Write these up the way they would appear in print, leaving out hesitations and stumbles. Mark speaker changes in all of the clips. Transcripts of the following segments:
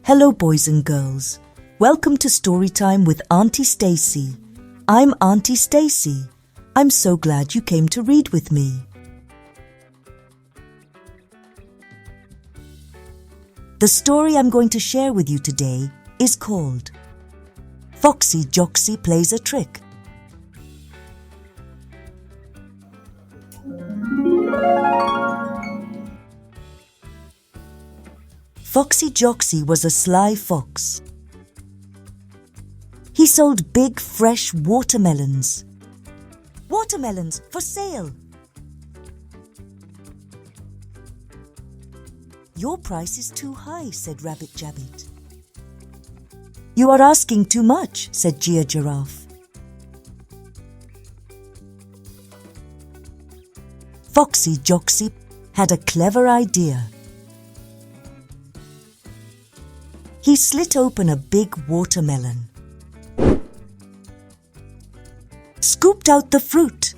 Speaker 1: Hello boys and girls. Welcome to Storytime with Auntie Stacey. I'm Auntie Stacey. I'm so glad you came to read with me. The story I'm going to share with you today is called Foxy Joxy Plays a Trick. Foxy Joxy was a sly fox. He sold big, fresh watermelons. Watermelons for sale! Your price is too high, said Rabbit Jabbit. You are asking too much, said Gia Giraffe. Foxy Joxy had a clever idea. He slit open a big watermelon, scooped out the fruit,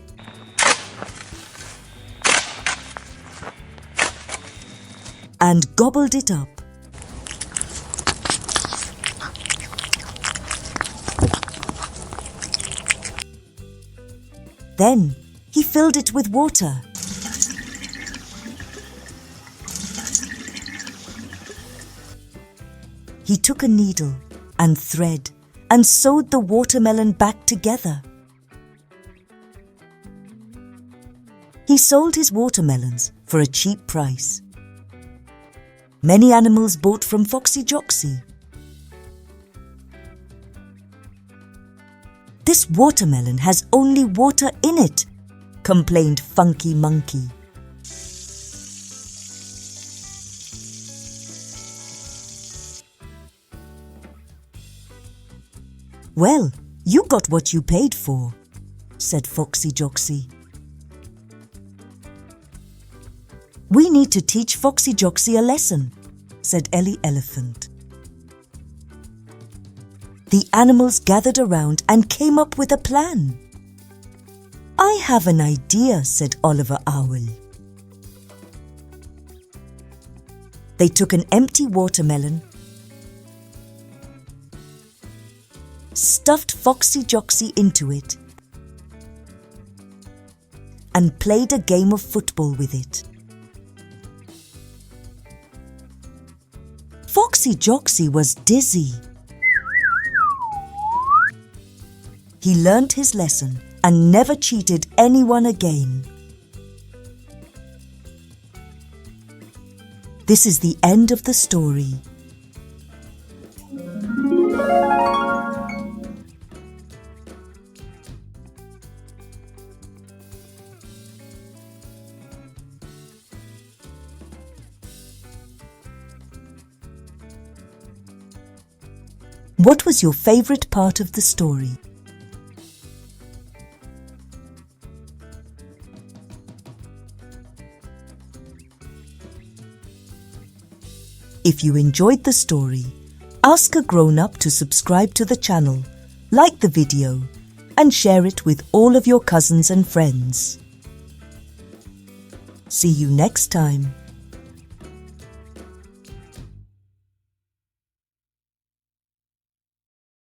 Speaker 1: and gobbled it up. Then he filled it with water. He took a needle and thread and sewed the watermelon back together. He sold his watermelons for a cheap price. Many animals bought from Foxy Joxy. This watermelon has only water in it, complained Funky Monkey. Well, you got what you paid for, said Foxy Joxy. We need to teach Foxy Joxy a lesson, said Ellie Elephant. The animals gathered around and came up with a plan. I have an idea, said Oliver Owl. They took an empty watermelon, stuffed Foxy Joxy into it, and played a game of football with it. Foxy Joxy was dizzy. He learnt his lesson and never cheated anyone again. This is the end of the story. What was your favorite part of the story? If you enjoyed the story, ask a grown-up to subscribe to the channel, like the video, and share it with all of your cousins and friends. See you next time.